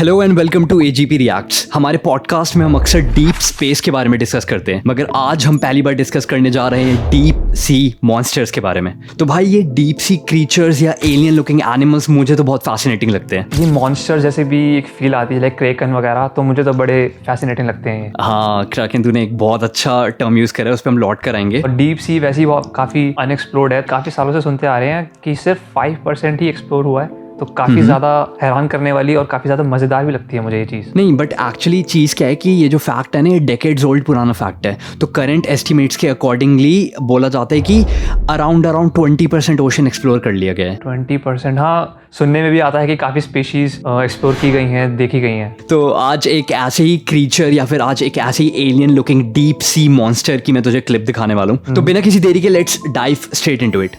Hello and welcome to AGP reacts. हमारे podcast में हम अक्सर डीप स्पेस के बारे में डिस्कस करते हैं, मगर आज हम पहली बार डिस्कस करने जा रहे हैं डीप सी मॉन्स्टर्स के बारे में। तो भाई ये डीप सी क्रीचर्स या एलियन लुकिंग एनिमल्स मुझे तो बहुत फैसिनेटिंग लगते हैं। ये मॉन्स्टर जैसे भी एक फील आती है, लाइक क्रेकन वगैरह, तो मुझे तो बड़े फैसिनेटिंग लगते हैं। हाँ क्राकन, तूने एक बहुत अच्छा टर्म यूज करा है, उस पर हम लौट कर आएंगे। और डीप सी वैसे ही काफ़ी अनएक्सप्लोर्ड है। काफ़ी सालों से सुनते आ रहे हैं कि सिर्फ 5% ही एक्सप्लोर हुआ है, तो काफ़ी ज़्यादा हैरान करने वाली और काफ़ी ज़्यादा मज़ेदार भी लगती है मुझे ये चीज़। नहीं, बट एक्चुअली चीज़ क्या है कि ये जो फैक्ट है ना, ये डेकेड्स ओल्ड पुराना फैक्ट है। तो करंट एस्टिमेट्स के अकॉर्डिंगली बोला जाता है कि अराउंड 20% ओशन एक्सप्लोर कर लिया गया है। 20%? हाँ, सुनने में भी आता है कि काफ़ी स्पीशीज़ एक्सप्लोर की गई हैं, देखी गई हैं। तो आज एक ऐसे ही क्रीचर या फिर आज एक ऐसे ही alien looking deep sea monster की मैं तुझे क्लिप दिखाने वाला हूँ। तो बिना किसी देरी के let's dive straight into it.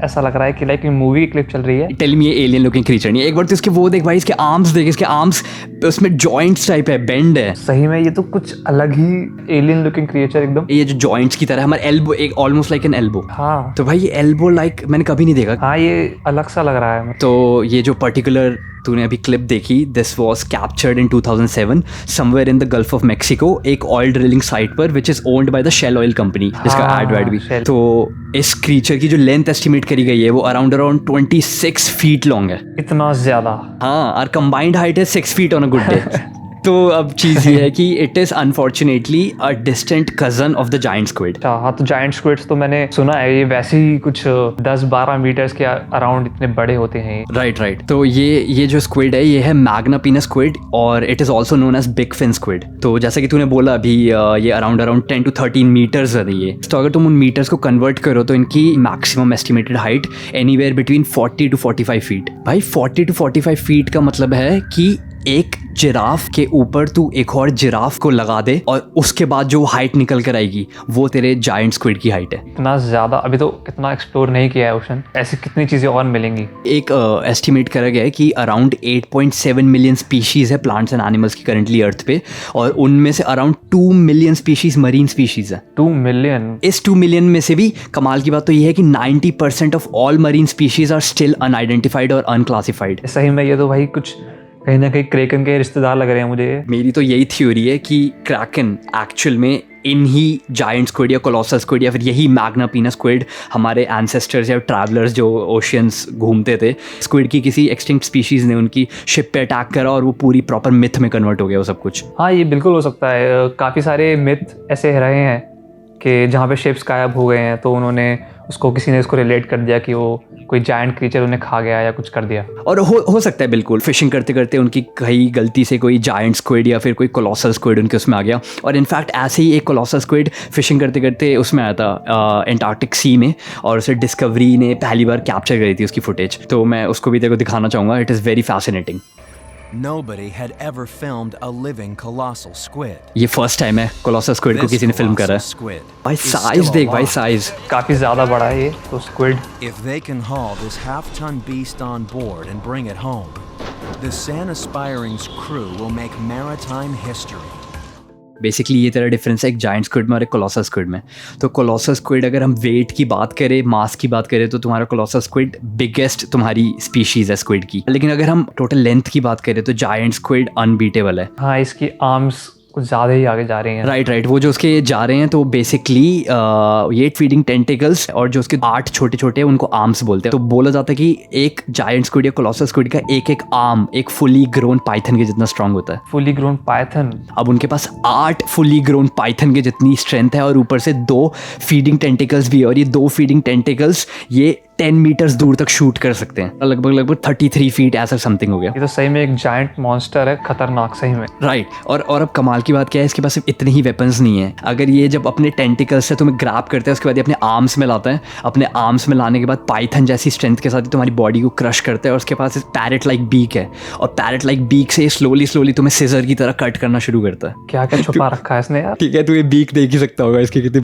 ऐसा लग रहा है कि लाइक मूवी की क्लिप चल रही है। टेल मी, ये एलियन लुकिंग क्रीचर नहीं है। एक बार तो इसके वो देख भाई, इसके आर्म्स देख, इसके आर्म्स उसमें जॉइंट्स टाइप है, बेंड है। सही में ये तो कुछ अलग ही एलियन लुकिंग क्रिएचर एकदम। ये जो जॉइंट्स की तरह है, हमारे एल्बो, एक ऑलमोस्ट लाइक एन एल्बो। हाँ, तो भाई ये एल्बो लाइक मैंने कभी नहीं देखा। हाँ, ये अलग सा लग रहा है। तो ये जो पर्टिकुलर तूने अभी क्लिप देखी, this was captured in 2007 somewhere in the Gulf of Mexico, एक ऑयल ड्रिलिंग साइट पर which is owned by the Shell oil company, जिसका एड वैड भी। तो इस क्रीचर की जो लेंथ एस्टिमेट करी गई है वो अराउंड 26 फीट लॉन्ग है। इतना ज्यादा? हाँ, और कंबाइंड हाइट है 6 feet on a good day. तो अब चीज़ ये है कि it is unfortunately a distant cousin of the giant squid. हाँ, तो जायंट स्क्विड्स तो मैंने सुना है, ये वैसे ही कुछ 10-12 मीटर्स के अराउंड इतने बड़े होते हैं। राइट। तो ये जो स्क्विड है, ये है मैग्नापिना स्क्विड, और it is also known as big fin squid. तो जैसा कि तूने बोला अभी, ये अराउंड 10 to 13 मीटर्स है ये। तो अगर तुम उन मीटर्स को कन्वर्ट करो तो इनकी maximum estimated height anywhere between 40 to 45 feet. भाई 40 to 45 फीट का मतलब है कि एक जिराफ के ऊपर तू एक और जिराफ को लगा दे और उसके बाद जो हाइट निकल कर आएगी वो तेरे जायंट स्क्विड की हाइट है। इतना ज़्यादा अभी तो इतना एक्सप्लोर नहीं किया है ओशन, ऐसी कितनी चीज़ें और मिलेंगी। एक एस्टिमेट करा गया है कि अराउंड 8.7 मिलियन स्पीशीज़ है प्लांट्स एंड एनिमल्स की करंटली अर्थ पे, और उनमें से around 2 million species marine species है। 2 मिलियन? इस 2 मिलियन में से भी कमाल की बात तो ये है कि 90% of all marine species are still unidentified और अनक्लासिफाइड। सही में ये तो भाई कुछ कहीं ना कहीं क्रेकन के रिश्तेदार लग रहे हैं मुझे। मेरी तो यही थ्योरी है कि क्रैकन एक्चुअल में इन ही जायंट स्क्विड या कोलोसल स्क्विड या फिर यही मैग्नापिना स्क्विड, हमारे एंसेस्टर्स या ट्रैवलर्स जो ओशियंस घूमते थे, स्क्विड की किसी एक्सटिंक्ट स्पीशीज़ ने उनकी शिप पे अटैक करा और वो पूरी प्रॉपर मिथ में कन्वर्ट हो गया वो सब कुछ। हाँ, ये बिल्कुल हो सकता है। काफ़ी सारे मिथ ऐसे रहे हैं कि जहाँ पे शिप्स गायब हो गए हैं तो उन्होंने किसी ने उसको रिलेट कर दिया कि वो कोई जायंट क्रीचर उन्हें खा गया या कुछ कर दिया। और हो सकता है बिल्कुल, फिशिंग करते करते उनकी कहीं गलती से कोई जायंट स्क्विड या फिर कोई कोलोसल स्क्विड उनके उसमें आ गया। और इनफैक्ट ऐसे ही एक कोलोसल स्क्विड फिशिंग करते करते उसमें आया था एंटार्क्टिक सी में, और उसे डिस्कवरी ने पहली बार कैप्चर करी थी उसकी फुटेज। तो मैं उसको भी तेरे को दिखाना चाहूँगा। It is very fascinating. Nobody had ever filmed a living colossal squid. ये फर्स्ट टाइम है कोलोसल स्क्विड को किसी ने फिल्म करा है। भाई साइज देख भाई, साइज काफ़ी ज़्यादा बड़ा है ये तो squid. If they can haul this half-ton beast on board and bring it home, the San Aspiring's crew will make maritime history. Basically ये तेरा डिफरेंस है एक जायंट स्क्विड में और एक कोलोसल स्क्विड में। तो कोलोसल स्क्विड अगर हम वेट की बात करें, मास की बात करें, तो तुम्हारा कोलोसल स्क्विड बिगेस्ट तुम्हारी स्पीशीज़ है स्क्विड की। लेकिन अगर हम टोटल लेंथ की बात करें तो जायंट स्क्विड अनबीटेबल है। हाँ, इसकी आर्म्स कुछ ज़्यादा ही आगे जा रही हैं। राइट। वो जो उसके जा रहे हैं तो बेसिकली ये फीडिंग टेंटिकल्स, और जो उसके 8 छोटे छोटे हैं उनको आर्म्स बोलते हैं। तो बोला जाता है कि एक जायंट स्क्विड या कोलोसल स्क्विड का एक आर्म एक फुली ग्रोन पाइथन के जितना स्ट्रांग होता है। Fully grown Python? अब उनके पास 8 फुली ग्रोन पाइथन के जितनी स्ट्रेंथ है, और ऊपर से 2 फीडिंग टेंटिकल्स भी है, और ये 2 फीडिंग टेंटिकल्स ये 10 मीटर्स दूर तक शूट कर सकते हैं। लगभग 33 फीट ऐसा समथिंग हो गया। ये तो सही में एक जायंट मॉन्स्टर है, खतरनाक सही में। राइट। और अब कमाल की बात क्या है, इसके पास सिर्फ इतने ही वेपन्स नहीं है। अगर ये जब अपने टेंटिकल्स से तुम्हें ग्रैब करते हैं, उसके बाद ये अपने आर्म्स में लाता है। अपने आर्म्स में लाने के बाद पाइथन जैसी स्ट्रेंथ के साथ ही तुम्हारी बॉडी को क्रश करता है, और उसके पास पैरेट लाइक बीक है, और पैरेट लाइक बीक से स्लोली तुम्हें सिजर की तरह कट करना शुरू करता है। क्या छुपा रखा है इसने यार। ठीक है, तू ये बीक देख ही सकता होगा, इसकी कितनी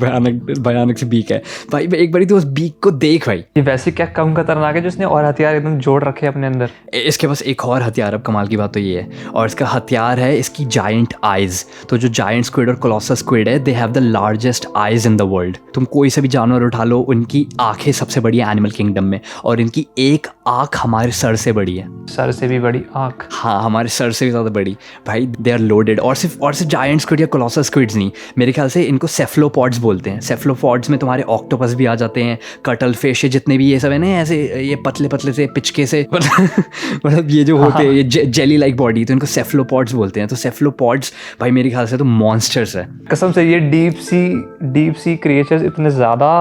भयानक सी बीक है भाई। एक बार तू उस बीक को देख भाई। ये वैसे ऐसी क्या कम खतरनाक है जिसने और हथियार एकदम जोड़ रखे हैं अपने अंदर? इसके पास एक और हथियार, अब कमाल की बात तो ये है, और इसका हथियार है इसकी जायंट आइज। तो जो जायंट स्क्विड और कोलोसस स्क्विड है, they have the largest eyes in the world. तुम कोई से भी जानवर उठा लो, उनकी आंखें सबसे बड़ी है एनिमल किंगडम में, और इनकी एक आंख हमारे सर से बड़ी है। सर से भी बड़ी आंख? हाँ, हमारे सर से भी ज़्यादा बड़ी भाई। They are loaded. और सिर्फ जायंट स्क्विड या कोलोसस स्क्विड्स नहीं, मेरे ख्याल से इनको सेफलोपॉड्स बोलते हैं। सेफलोपॉड्स में तुम्हारे ऑक्टोपस भी आ जाते हैं, कटल फिश, जितने भी ये सब है ना, ऐसे ये पतले पतले से पिचके से मतलब ये जो होते हैं, ये जेली लाइक बॉडी, तो इनको सेफलोपॉड्स बोलते हैं। तो सेफलोपॉड्स भाई मेरे ख्याल से तो मॉन्स्टर्स है कसम से। ये डीप सी क्रिएचर्स इतने ज़्यादा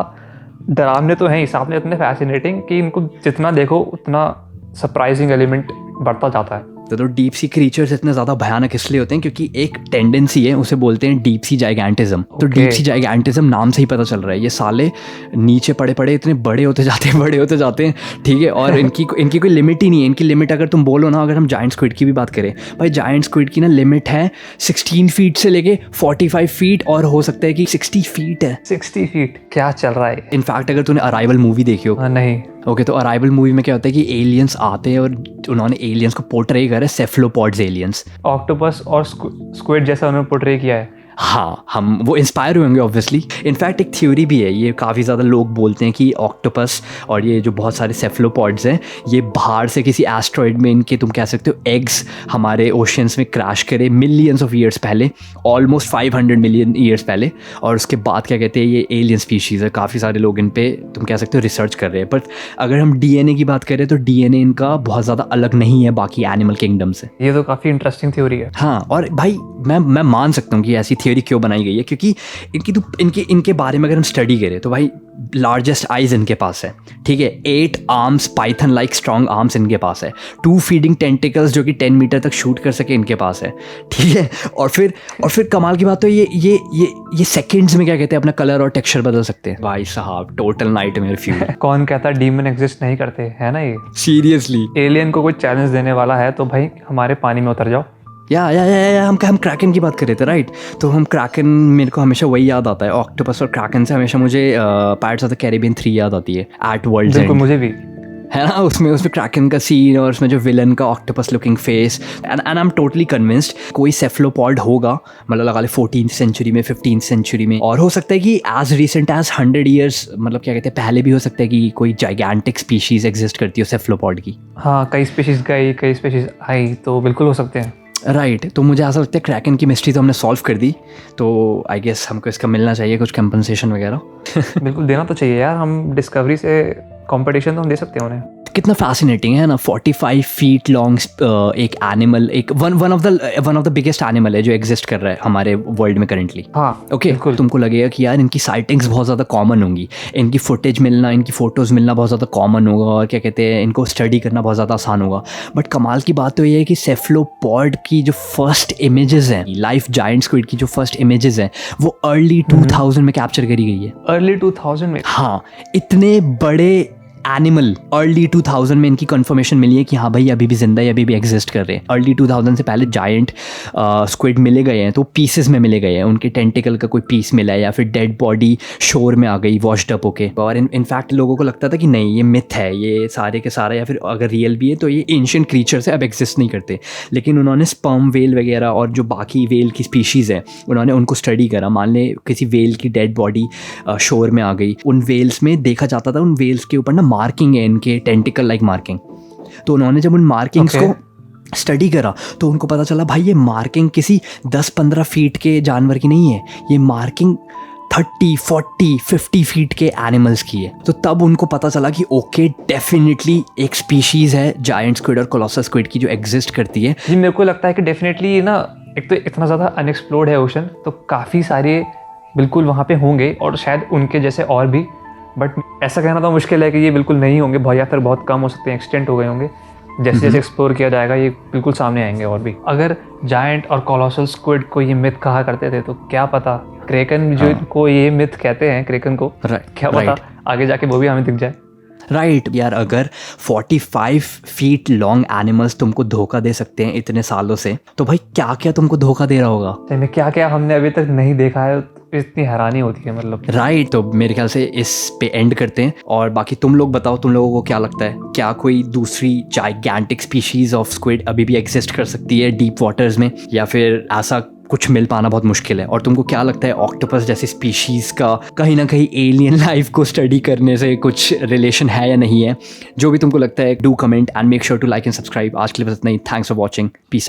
डरावने तो हैं, साथ में इतने फैसिनेटिंग कि इनको जितना देखो उतना सरप्राइजिंग एलिमेंट बढ़ता जाता है। तो डीप सी क्रीचर्स इतने ज़्यादा भयानक इसलिए होते हैं क्योंकि एक टेंडेंसी है, उसे बोलते हैं डीप सी जाइगेंटिज्म। तो डीप सी जाइगेंटिज्म नाम से ही पता चल रहा है, ये साले नीचे पड़े पड़े इतने बड़े होते जाते हैं, ठीक है। और इनकी कोई लिमिट ही नहीं है। इनकी लिमिट अगर तुम बोलो ना, अगर हम जायंट स्क्विड की भी बात करें भाई, जायंट स्क्विड की ना लिमिट है 16 फीट से लेके 45 फीट, और हो सकता है कि 60 फीट है। 60 फीट? क्या चल रहा है? इनफैक्ट अगर तूने अराइवल मूवी देखी हो? नहीं। ओके, तो अराइवल मूवी में क्या होता है कि एलियंस आते हैं और उन्होंने एलियंस को पोर्ट्रे करा है सेफलोपॉड्स एलियंस। ऑक्टोपस और स्क्विड जैसा उन्होंने पोर्ट्रे किया है। हाँ, हम वो इंस्पायर हुए होंगे ऑब्वियसली। इनफैक्ट एक थ्योरी भी है, ये काफ़ी ज़्यादा लोग बोलते हैं कि ऑक्टोपस और ये जो बहुत सारे सेफलोपॉड्स हैं, ये बाहर से किसी एस्ट्रॉइड में इनके, तुम कह सकते हो, एग्स हमारे ओशियंस में क्रैश करे मिलियंस ऑफ ईयर्स पहले, ऑलमोस्ट 500 मिलियन ईयर्स पहले। और उसके बाद क्या कहते हैं, ये एलियन स्पीशीज़ है। काफ़ी सारे लोग इन पे, तुम कह सकते हो, रिसर्च कर रहे हैं। बट अगर हम DNA की बात करें तो DNA इनका बहुत ज़्यादा अलग नहीं है बाकी एनिमल किंगडम से। ये तो काफ़ी इंटरेस्टिंग थ्योरी है। हाँ, और भाई मैं मान सकता हूँ कि ऐसी थ्योरी क्यों बनाई गई है, क्योंकि इनके बारे में अगर हम स्टडी करें तो भाई लार्जेस्ट आइज इनके पास है, ठीक है। 8 arms, Python like strong arms इनके पास है। 2 फीडिंग टेंटिकल्स जो कि 10 मीटर तक शूट कर सके इनके पास है, ठीक है। और फिर कमाल की बात तो ये सेकंड्स में क्या कहते हैं, अपना कलर और टेक्सचर बदल सकते हैं। भाई साहब, टोटल नाइटमेयर फ्यूल। कौन कहता डीमन एग्जिस्ट नहीं करते, है ना? ये सीरियसली, एलियन को कोई चैलेंज देने वाला है तो भाई हमारे पानी में उतर जाओ। या हम क्रैकन की बात कर रहे थे, राइट। तो हम क्रैकन, मेरे को हमेशा वही याद आता है, ऑक्टोपस और क्रैकन से हमेशा मुझे पायरेट्स ऑफ द कैरिबियन 3 याद आती है, एट वर्ल्ड्स एंड। मुझे भी, है ना, उसमें क्रैकन का सीन और उसमें जो विलन का octopus looking face. And I am totally convinced कोई सेफलोपॉड होगा, मतलब लगा ले 14th सेंचुरी में, 15th सेंचुरी में, और हो सकता है कि एज रिसेंट एज 100 ईयर्स, मतलब क्या कहते हैं, पहले भी हो सकता है कि कोई जाइगेंटिक स्पीशीज एग्जिस्ट करती हो सेफलोपॉड की। हाँ, कई स्पीशीज गई, कई स्पीशीज आई, तो बिल्कुल हो सकते हैं। राइट तो मुझे ऐसा लगता है क्रैकन की मिस्ट्री तो हमने सॉल्व कर दी, तो आई गेस हमको इसका मिलना चाहिए कुछ कंपनसेशन वगैरह। बिल्कुल देना तो चाहिए यार, हम डिस्कवरी से कंपटीशन तो हम दे सकते हैं उन्हें। कितना फैसिनेटिंग है ना, 45 फीट लॉन्ग एक एनिमल, एक one of the biggest animal है जो एग्जिस्ट कर रहा है हमारे वर्ल्ड में करेंटली। हाँ, ओके, तुमको लगेगा कि यार इनकी साइटिंग्स बहुत ज़्यादा कॉमन होंगी, इनकी फुटेज मिलना, इनकी फ़ोटोज़ मिलना बहुत ज़्यादा कॉमन होगा, और क्या कहते हैं, इनको स्टडी करना बहुत ज़्यादा आसान होगा। बट कमाल की बात तो ये है कि सेफलोपॉड की जो फर्स्ट इमेजेस हैं, लाइफ जायंट स्क्विड की जो फर्स्ट इमेजेस हैं, वो अर्ली 2000 में कैप्चर करी गई है। अर्ली 2000 में? हाँ, इतने बड़े एनिमल अर्ली 2000 में इनकी कंफर्मेशन मिली है कि हाँ भाई अभी भी जिंदा है, अभी भी एग्जिस्ट कर रहे हैं। अर्ली 2000 से पहले जायंट स्क्विड मिले गए हैं, तो पीसेस में मिले गए हैं, उनके टेंटिकल का कोई पीस मिला है, या फिर डेड बॉडी शोर में आ गई वॉश्ड अप होके। और इनफैक्ट लोगों को लगता था कि नहीं, ये मिथ है, ये सारे के सारा, या फिर अगर रियल भी है तो ये एंशिएंट क्रीचर्स है, अब एग्जिस्ट नहीं करते। लेकिन उन्होंने स्पर्म वेल वगैरह और जो बाकी वेल की स्पीशीज़ है, उन्होंने उनको स्टडी करा। मान ले किसी वेल की डेड बॉडी शोर में आ गई, उन वेल्स में देखा जाता था, उन वेल्स के ऊपर ना मार्किंग है, इनके टेंटिकल लाइक मार्किंग। तो उन्होंने जब उन मार्किंग्स को स्टडी करा तो उनको पता चला भाई ये मार्किंग किसी 10-15 फीट के जानवर की नहीं है, ये मार्किंग 30, 40, 50 फीट के एनिमल्स की है। तो तब उनको पता चला कि ओके, डेफिनेटली एक स्पीशीज़ है जायंट स्क्विड और कोलोसस स्क्विड की जो एग्जिस्ट करती है। जी, मेरे को लगता है कि डेफिनेटली ये ना, एक तो इतना ज़्यादा अनएक्सप्लोर्ड है ओशन, तो काफ़ी सारे बिल्कुल वहाँ पे होंगे, और शायद उनके जैसे और भी। बट ऐसा कहना तो मुश्किल है कि ये बिल्कुल नहीं होंगे, या फिर बहुत कम हो सकते हैं, एक्सटेंट हो गए होंगे। जैसे जैसे एक्सप्लोर किया जाएगा ये बिल्कुल सामने आएंगे और भी। अगर जायंट और कोलोसल स्क्विड को ये मिथ कहा करते थे, तो क्या पता क्रेकन जो को ये मिथ कहते हैं, क्रेकन को, क्या पता आगे जाके वो भी हमें दिख जाए। राइट यार, अगर 45 फीट लॉन्ग एनिमल्स तुमको धोखा दे सकते हैं इतने सालों से, तो भाई क्या क्या तुमको धोखा दे रहा होगा। क्या क्या हमने अभी तक नहीं देखा है, इतनी हैरानी होती है मतलब। राइट तो मेरे ख्याल से इस पे एंड करते हैं, और बाकी तुम लोग बताओ, तुम लोगों को क्या लगता है, क्या कोई दूसरी जाइगैंटिक स्पीशीज ऑफ स्क्विड अभी भी एग्जिस्ट कर सकती है डीप वाटर्स में, या फिर ऐसा कुछ मिल पाना बहुत मुश्किल है? और तुमको क्या लगता है ऑक्टोपस जैसी स्पीशीज का कहीं ना कहीं एलियन लाइफ को स्टडी करने से कुछ रिलेशन है या नहीं है? जो भी तुमको लगता है do comment and make sure to like and subscribe. आज के लिए बस इतना ही। Thanks for watching. Peace out.